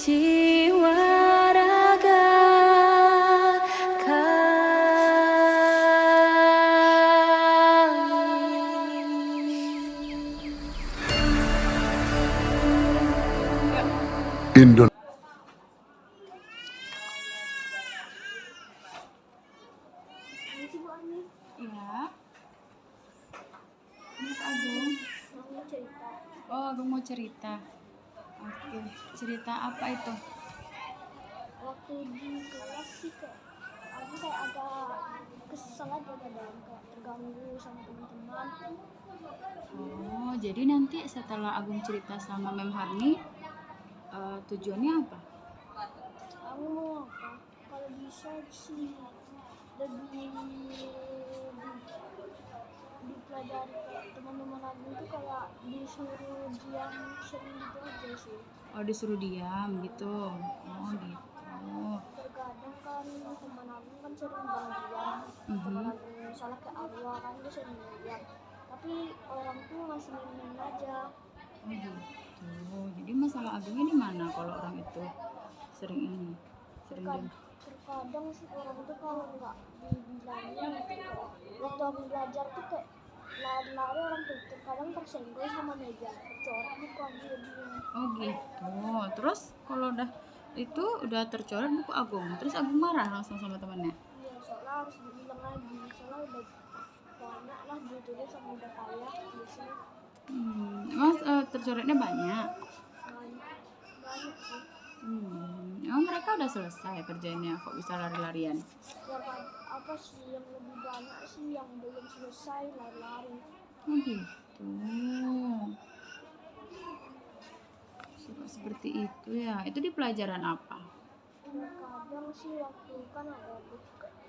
jiwa raga Indonesia. Iya. Ini Kak Agung. Mau cerita. Oh, Agung mau cerita. Oke, cerita apa itu? Waktu di kelas sih aku kayak agak kesel aja kadang, kayak terganggu sama teman-teman. Oh, jadi nanti setelah Agung cerita sama Mem Harni, tujuannya apa? Aku mau apa? Kalau bisa sih lebih dipelajari kayak teman-teman aku tuh kayak disuruh diam sering gitu aja sih. Oh, disuruh diam gitu. Oh, gitu. Terkadang kan teman aku kan sering diam, teman aku misalnya ke arwah kan dia sering diam, tapi orang tuh masih main aja. Oh, gitu. Jadi masalah Agungnya di mana kalau orang itu sering ini, sering diam? Terkadang sih orang tuh kalau nggak dibilangin gitu, waktu aku belajar tuh kayak lari-lari orang tuh terkadang tersenggol sama meja, tercoret buku aku jadinya. Oh, gitu. Terus kalau udah tercoret buku Agung, terus Agung marah langsung sama temannya. Iya, soalnya harus dibilang lagi, soalnya udah banyak lah ditulis sama udah payah biasanya. Emang tercoretnya banyak. Banyak sih. Emang mereka udah selesai kerjanya, kok bisa lari-larian? Ya apa sih yang lebih banyak sih yang belum selesai lari-lari. Oh, gitu. Seperti itu ya. Itu di pelajaran apa? Terkadang sih waktu kan ada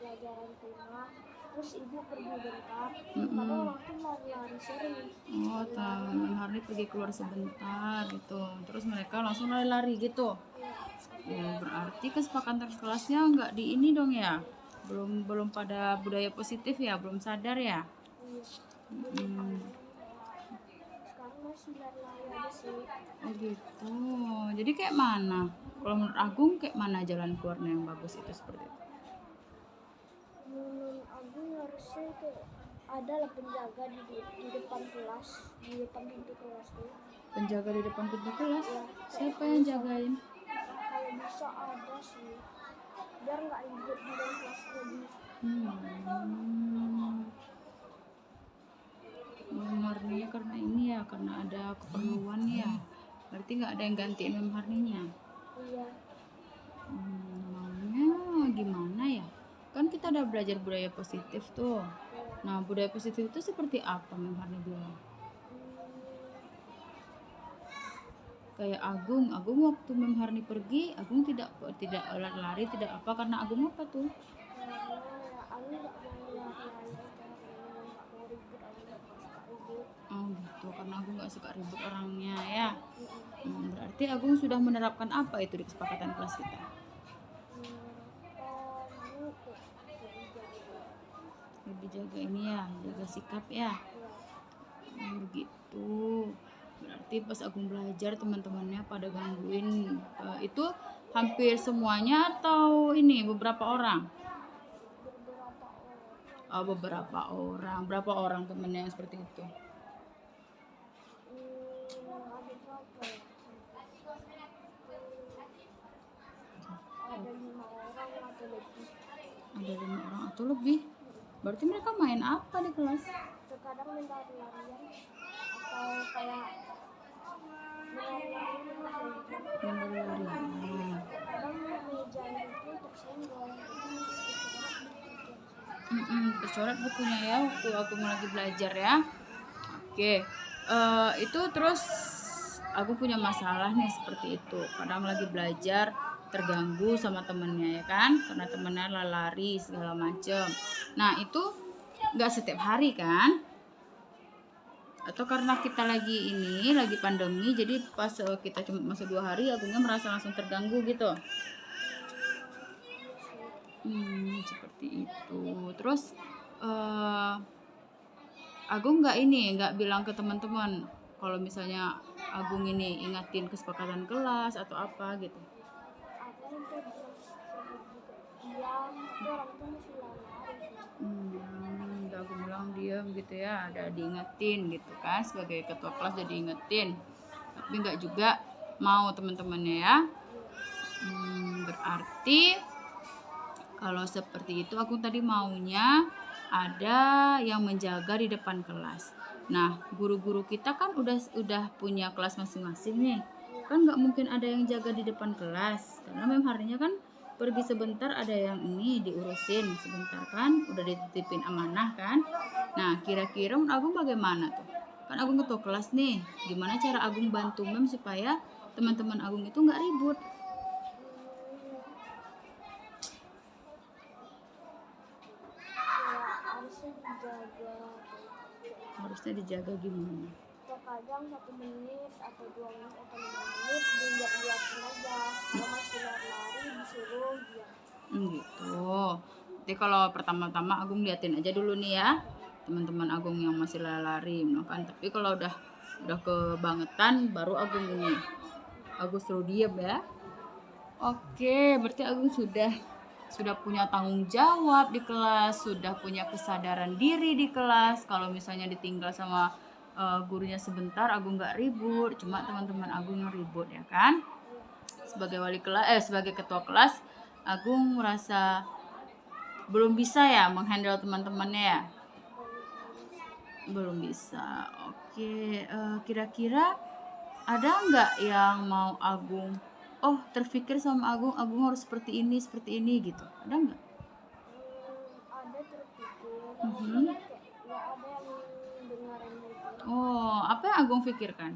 pelajaran tengah, terus ibu pergi bentar, kadang orang tuh lari-lari sering. Oh, Mem Harni pergi keluar sebentar gitu. Terus mereka langsung lari-lari gitu. Ya, berarti kesepakatan kelasnya nggak di ini dong ya? Belum pada budaya positif ya, belum sadar ya? Iya. Sekarang masih lari-lari aja sih. Oh, gitu. Jadi kayak mana? Kalau menurut Agung kayak mana jalan keluarnya yang bagus itu seperti itu? Menurut aku harusnya kayak ada lah penjaga di depan kelas, di depan pintu kelas tuh. Penjaga di depan pintu kelas? Ya, Siapa yang jagain? kalau bisa ada sih, biar nggak ribut di dalam kelas lagi. Mem Harninya karena ini ya, karena ada keperluan ya. Berarti nggak ada yang gantiin Mem Harninya. Iya. Maunya gimana ya? Kan kita udah belajar budaya positif tuh. Nah, budaya positif itu seperti apa Mem Harni bilang? Kayak Agung waktu Mem Harni pergi, Agung tidak lari-lari, tidak apa, karena Agung apa tuh? Aku nggak mau lari-lari aja, nggak mau ribut, aku nggak suka ribut. Oh, gitu, karena Agung nggak suka ribut orangnya ya. Berarti Agung sudah menerapkan apa itu di kesepakatan kelas kita? Lebih jaga ini ya, jaga sikap ya. Begitu. Berarti pas Agung belajar teman-temannya pada gangguin, itu hampir semuanya atau ini beberapa orang? Oh, beberapa orang. Berapa orang temennya yang seperti itu? Ada 5 orang atau lebih. Ada 5 orang atau lebih. Berarti mereka main apa di kelas? Terkadang main lari-larian atau kayak Lari-larian. kadang meja itu tersenggol, Tercoret bukunya ya waktu aku lagi belajar ya. Oke, itu terus aku punya masalah nih seperti itu. Kadang lagi belajar terganggu sama temennya ya kan, karena temennya lari segala macem. Nah, itu nggak setiap hari kan? Atau karena kita lagi pandemi, jadi pas kita cuma masuk 2 hari, Agungnya merasa langsung terganggu gitu. Seperti itu. Terus Agung nggak bilang ke teman-teman kalau misalnya Agung ini ingatin kesepakatan kelas atau apa gitu? sampai bilang diam, tapi orang itu masih lari. Udah aku bilang diam gitu ya, ada diingetin gitu kan, sebagai ketua kelas jadi ingetin, tapi nggak juga mau teman-temannya ya. Berarti kalau seperti itu aku tadi maunya ada yang menjaga di depan kelas. Nah, guru-guru kita kan udah punya kelas masing-masing nih. Kan nggak mungkin ada yang jaga di depan kelas. Karena memang harinya kan pergi sebentar, ada yang ini diurusin sebentar kan, udah dititipin amanah kan. Nah, kira-kira menurut Agung bagaimana tuh? Kan Agung ketua kelas nih. Gimana cara Agung bantu Mem supaya teman-teman Agung itu nggak ribut? Harusnya dijaga gimana? Terkadang 1 menit atau 2 menit atau 5 menit dilihat-lihatin aja. Kalau masih lari-lari disuruh diam. Gitu. Jadi kalau pertama-tama Agung liatin aja dulu nih ya, teman-teman Agung yang masih lari-lari kan. Tapi kalau udah kebangetan baru Agung ini. Agung suruh diam ya. Oke, berarti Agung sudah punya tanggung jawab di kelas, sudah punya kesadaran diri di kelas. Kalau misalnya ditinggal sama gurunya sebentar, Agung nggak ribut, cuma teman-teman Agung yang ribut ya kan. Sebagai wali kelas, sebagai ketua kelas, Agung merasa belum bisa ya menghandle teman-temannya ya. Belum bisa. Oke, kira-kira ada nggak yang mau Agung? Oh, terpikir sama Agung harus seperti ini gitu. Ada nggak? Ada terpikir. Mhm. Nggak ada yang dengerin itu. Oh, apa yang Agung pikirkan?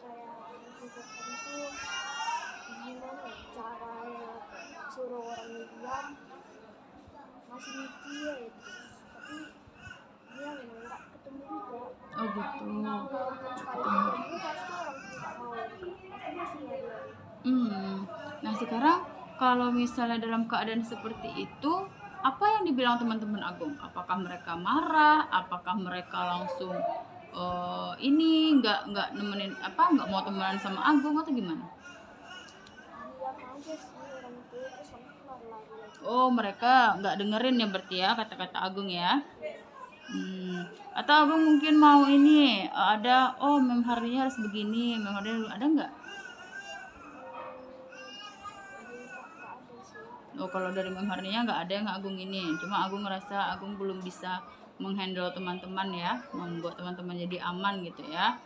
Kayak pikirkan itu gimana ya caranya suruh orang diam, masih mikir gitu. Tapi dia nggak ketemu juga. Oh gitu. Kalaupun sekali ketemu pasti orang itu nggak mau, pasti masih lari-lari. Nah sekarang kalau misalnya dalam keadaan seperti itu, apa yang dibilang teman-teman Agung? Apakah mereka marah? Apakah mereka langsung ini nggak nemenin nggak mau temenan sama Agung atau gimana? Diam aja sih orang itu terus lari-lari aja. Oh mereka nggak dengerin ya berarti ya kata-kata Agung ya. Atau Agung mungkin mau ini ada mem harinya harus begini, mem harinya ada nggak? Oh kalau dari mem harinya nggak ada yang Agung ini, cuma Agung ngerasa Agung belum bisa menghandle teman-teman ya, membuat teman-teman jadi aman gitu ya.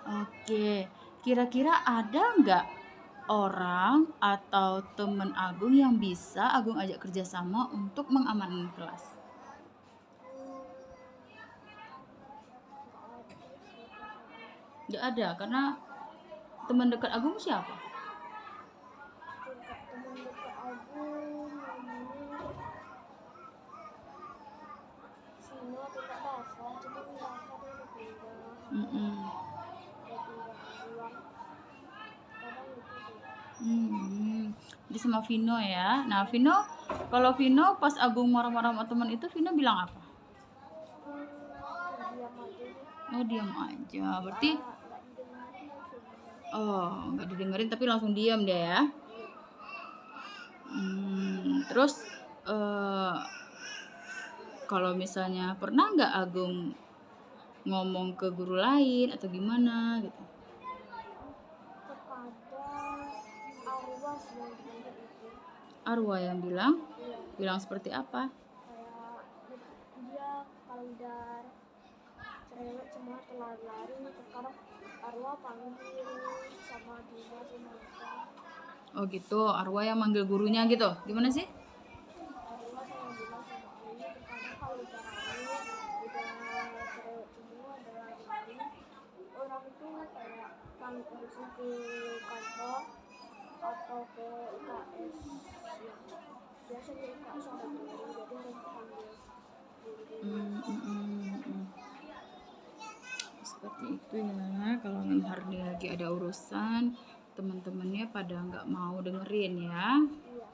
Oke, kira-kira ada nggak orang atau teman Agung yang bisa Agung ajak kerjasama untuk mengamankan kelas? Nggak ada, karena teman dekat Agung siapa? Teman dekat Agung namanya Sino tidak Dava, cuma Dava dia udah pindah. Udah pindah pulang. Kadang gitu deh. Jadi sama Vino ya. Nah Vino, kalau Vino pas Agung marah-marah sama teman itu, Vino bilang apa? Diam aja deh. Oh diam aja, berarti Nggak didengarin langsung. nggak didengerin tapi langsung diam dia ya. Terus kalau misalnya pernah nggak Agung ngomong ke guru lain atau gimana gitu? Kepada Arwah sih yang bilang gitu. Arwah yang bilang? Iya. Bilang seperti apa? Kayak dia kalau udah cerewet semua lari-lari terkadang Arwah panggil sama Dina sama apa. Oh gitu, Arwah yang manggil gurunya gitu. Gimana sih? Arwah sama Dina sama Ayu terkadang kalau udah rame udah cerewet semua udah lari-lari orang itu kayak langsung ke kantor atau ke UKS ya. Biasanya UKS ada guru jadi harus panggil Seperti itu ya. Kalau Mem Hardi lagi ada urusan, teman-temannya pada nggak mau dengerin ya. Iya.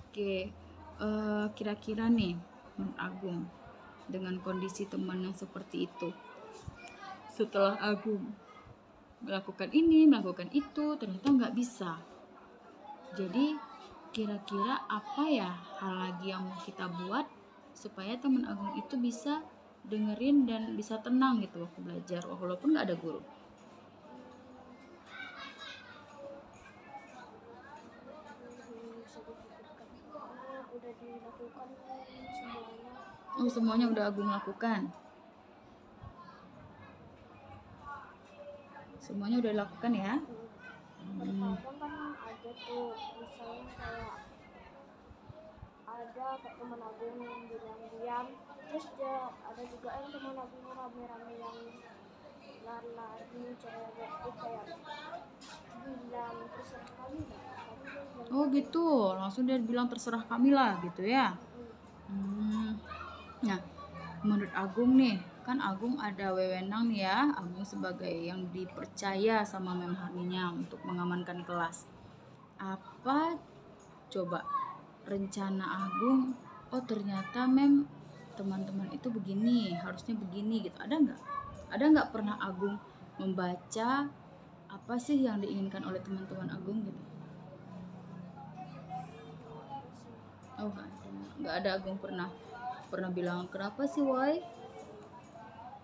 Oke, kira-kira nih Menurut Agung dengan kondisi teman yang seperti itu, setelah Agung melakukan ini melakukan itu ternyata nggak bisa, Jadi kira-kira apa ya hal lagi yang mau kita buat supaya teman Agung itu bisa dengerin dan bisa tenang gitu waktu belajar walaupun nggak ada guru. Bisa dipikirkan. Udah dilakukan semuanya. Oh, semuanya udah Agung lakukan. Semuanya udah dilakukan ya. Terkadang kan ada tuh misalnya kayak ada kayak teman Agung yang bilang diam, terus ada juga yang teman Agung rame-rame yang lari-lari cerewet itu kayak bilang terserah kami lah, tapi dia bilang Oh gitu, langsung dia bilang terserah kami lah gitu ya. Nah, menurut Agung nih, kan Agung ada wewenang nih ya, Agung sebagai yang dipercaya sama Mem Harninya untuk mengamankan kelas. Apa coba rencana Agung? Oh ternyata Mem teman-teman itu begini, harusnya begini gitu. Ada nggak? Ada nggak pernah Agung membaca apa sih yang diinginkan oleh teman-teman Agung gitu? Oh nggak ada Agung pernah bilang kenapa sih why?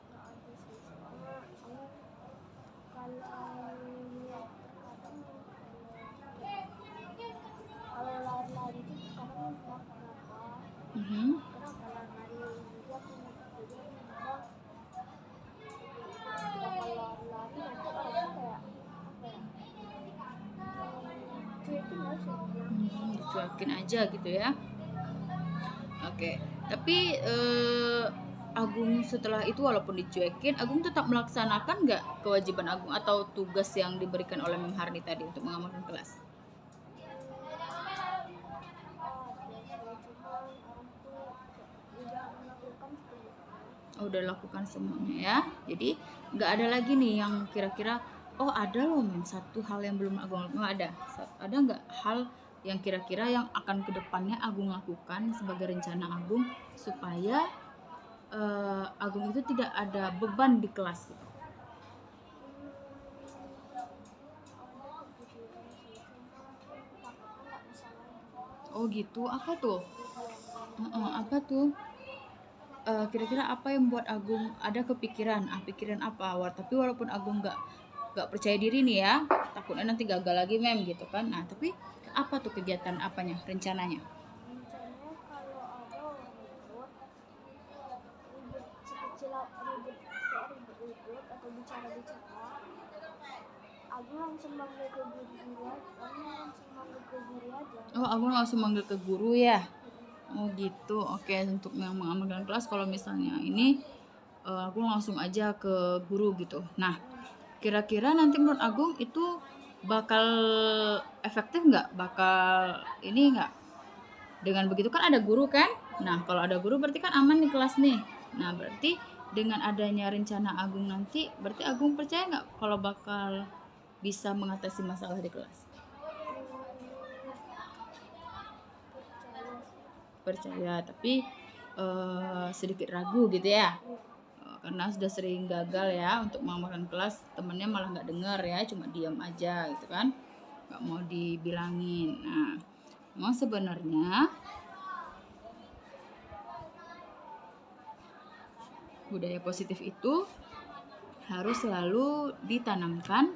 nggak ada sih, soalnya aku kalau lihat terkadang kalau lari-lari itu terkadang bilang kenapa lari-lari, jadi aku bilang kalau lari-lari nanti orangnya kayak apa ya, cuekin aja sih bilang. Dicuekin aja gitu ya. Oke, tapi Agung setelah itu walaupun dicuekin, Agung tetap melaksanakan nggak kewajiban Agung atau tugas yang diberikan oleh Mem Harni tadi untuk mengamankan kelas? Oh, udah lakukan semuanya ya. Jadi nggak ada lagi nih yang kira-kira oh ada loh Mem satu hal yang belum Agung lakukan. Nggak ada. Ada nggak hal yang kira-kira yang akan kedepannya Agung lakukan sebagai rencana Agung supaya Agung itu tidak ada beban di kelas gitu. Oh gitu, apa tuh? Apa tuh? Kira-kira apa yang membuat Agung ada kepikiran? Pikiran apa? Tapi walaupun Agung nggak percaya diri nih ya, takutnya nanti gagal lagi Mem gitu kan. Nah tapi apa tuh kegiatan apanya, rencananya? Rencananya kalau ada orang ribut sekecil ribut atau bicara-bicara, aku langsung manggil ke guru aja. Oh Agung langsung manggil ke guru ya? Oh gitu, oke. Untuk yang mengamankan kelas kalau misalnya ini Agung langsung aja ke guru gitu. Nah kira-kira nanti menurut Agung itu bakal efektif nggak? Bakal ini nggak? Dengan begitu kan ada guru kan? Nah kalau ada guru berarti kan aman di kelas nih. Nah berarti dengan adanya rencana Agung nanti, berarti Agung percaya nggak kalau bakal bisa mengatasi masalah di kelas? Percaya, tapi sedikit ragu gitu ya. Karena sudah sering gagal ya untuk mengamankan kelas, temennya malah nggak dengar ya, cuma diam aja gitu kan, nggak mau dibilangin. Nah memang sebenarnya budaya positif itu harus selalu ditanamkan,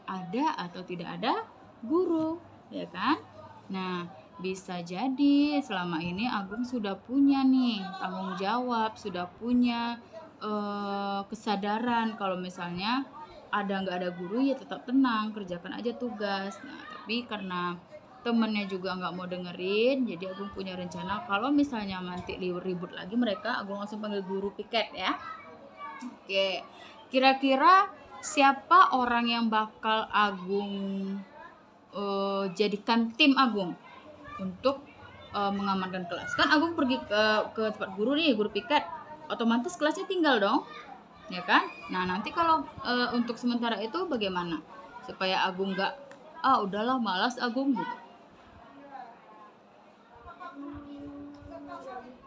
ada atau tidak ada guru ya kan. Nah bisa jadi selama ini Agung sudah punya nih tanggung jawab, sudah punya kesadaran kalau misalnya nggak ada guru ya tetap tenang, kerjakan aja tugas. Nah tapi karena temennya juga nggak mau dengerin, jadi Agung punya rencana kalau misalnya nanti ribut lagi mereka, Agung langsung panggil guru piket ya. Oke, kira-kira siapa orang yang bakal Agung jadikan tim Agung untuk mengamankan kelas? Kan Agung pergi ke tempat guru nih, guru piket, otomatis kelasnya tinggal dong, ya kan? Nah nanti kalau untuk sementara itu bagaimana supaya Agung nggak udahlah malas Agung gitu?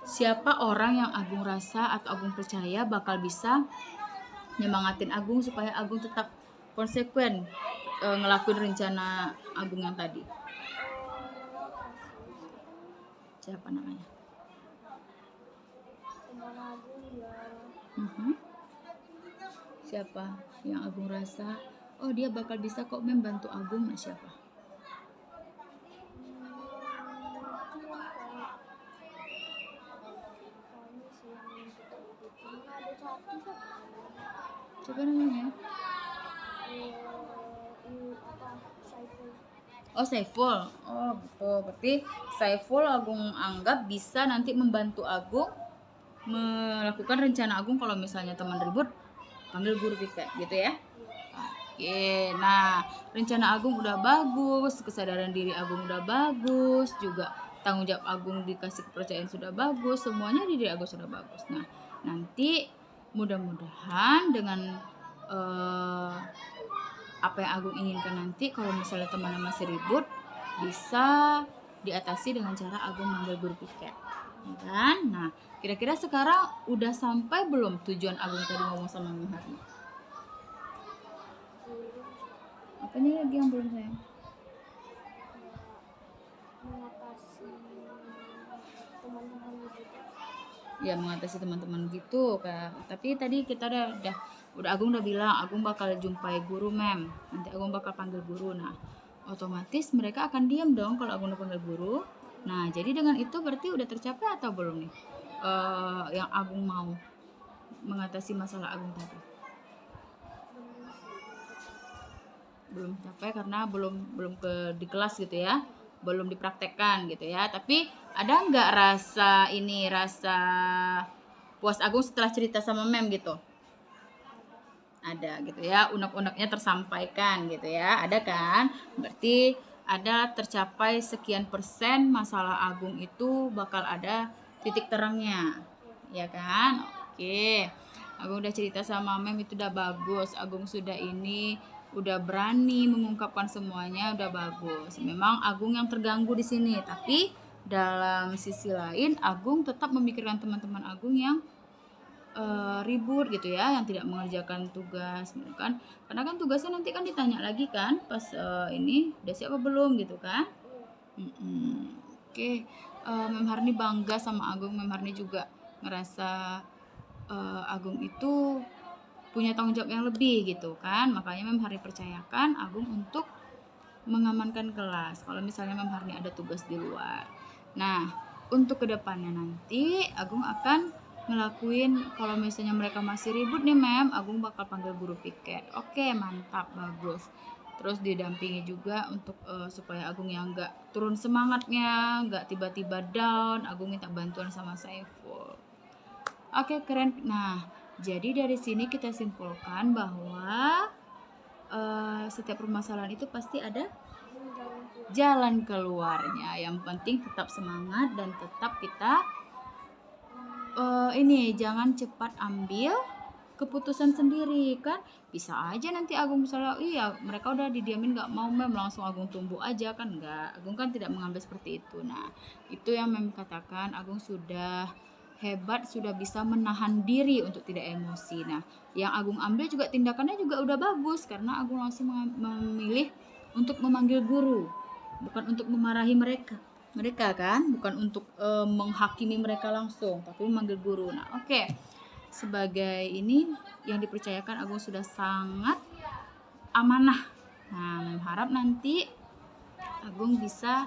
Siapa orang yang Agung rasa atau Agung percaya bakal bisa nyemangatin Agung supaya Agung tetap konsekuen ngelakuin rencana Agung yang tadi? Siapa namanya? teman Agung ya. Siapa yang Agung rasa, oh dia bakal bisa kok Mem bantu Agung? Nah, siapa? Kami sih yang kita itu cuma ada satu kan. Siapa namanya? Apa Saiful. Oh, Saiful. Oh, betul. Berarti Saiful Agung anggap bisa nanti membantu Agung melakukan rencana Agung kalau misalnya teman ribut panggil guru piket gitu ya. Oke, nah rencana Agung udah bagus, kesadaran diri Agung udah bagus, juga tanggung jawab Agung dikasih kepercayaan sudah bagus, semuanya di diri Agung sudah bagus. Nah, nanti mudah-mudahan dengan apa yang Agung inginkan nanti, kalau misalnya temannya masih ribut, bisa diatasi dengan cara Agung manggil guru piket, ya kan? Nah, kira-kira sekarang udah sampai belum tujuan Agung tadi ngomong sama Mem Harni? Apanya lagi yang belum sayang? Mengatasi teman-teman gitu. Ya, mengatasi teman-teman gitu kan. Tapi tadi kita udah Agung udah bilang Agung bakal jumpai guru Mem. Nanti Agung bakal panggil guru. Nah, otomatis mereka akan diam dong kalau Agung udah panggil guru. Nah, jadi dengan itu berarti udah tercapai atau belum nih? Yang Agung mau mengatasi masalah Agung tadi. Belum capai karena belum di kelas gitu ya, belum dipraktekkan gitu ya. Tapi ada nggak rasa puas Agung setelah cerita sama Mem gitu? Ada gitu ya, unek-uneknya tersampaikan gitu ya, ada kan? Berarti ada tercapai sekian persen masalah Agung itu bakal ada titik terangnya, ya kan? Oke, Agung udah cerita sama Mem itu udah bagus. Agung udah berani mengungkapkan semuanya, udah bagus. Memang Agung yang terganggu di sini, tapi dalam sisi lain Agung tetap memikirkan teman-teman Agung yang ribut gitu ya, yang tidak mengerjakan tugas kan, karena kan tugasnya nanti kan ditanya lagi kan pas ini udah siap apa belum gitu kan. Oke, Mem Harni bangga sama Agung. Mem Harni juga ngerasa Agung itu punya tanggung jawab yang lebih gitu kan, makanya Mem Harni percayakan Agung untuk mengamankan kelas kalau misalnya Mem Harni ada tugas di luar. Nah, untuk kedepannya nanti Agung akan ngelakuin, kalau misalnya mereka masih ribut nih Mem, Agung bakal panggil guru piket. Oke, mantap, bagus. Terus didampingi juga untuk supaya Agung yang nggak turun semangatnya, nggak tiba-tiba down. Agung minta bantuan sama Saiful. Oke, keren. Nah, jadi dari sini kita simpulkan bahwa setiap permasalahan itu pasti ada jalan keluarnya. Yang penting tetap semangat dan tetap kita jangan cepat ambil keputusan sendiri kan. Bisa aja nanti Agung misalnya mereka udah didiamin nggak mau Mem, langsung Agung tumbuh aja kan, nggak. Agung kan tidak mengambil seperti itu. Nah, itu yang Mem katakan Agung sudah hebat, sudah bisa menahan diri untuk tidak emosi. Nah, yang Agung ambil juga tindakannya juga udah bagus karena Agung langsung memilih untuk memanggil guru, bukan untuk memarahi mereka kan, bukan untuk menghakimi mereka langsung, tapi memanggil guru. Nah, oke. Sebagai ini yang dipercayakan Agung sudah sangat amanah. Nah, harap nanti Agung bisa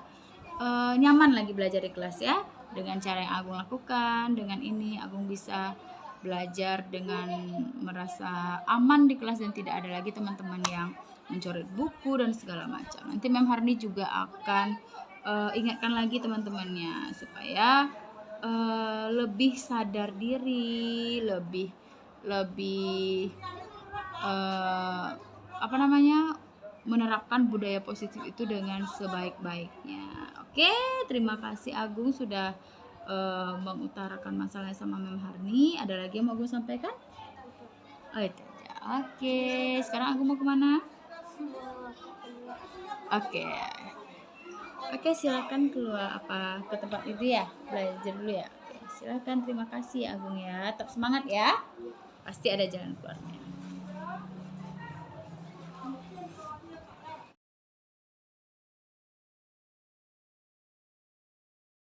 nyaman lagi belajar di kelas ya, dengan cara yang Agung lakukan. Dengan ini Agung bisa belajar dengan merasa aman di kelas dan tidak ada lagi teman-teman yang mencoret buku dan segala macam. Nanti Mem Harni juga akan ingatkan lagi teman-temannya supaya lebih sadar diri, lebih menerapkan budaya positif itu dengan sebaik-baiknya. Oke, terima kasih Agung sudah mengutarakan masalahnya sama Mem Harni. Ada lagi yang mau Agung sampaikan? Oh, itu aja. Oke, sekarang Agung mau kemana? Oke, silakan keluar ke tempat itu ya, belajar dulu ya. Oke, silakan. Terima kasih Agung ya. Tetap semangat ya. Pasti ada jalan keluarnya.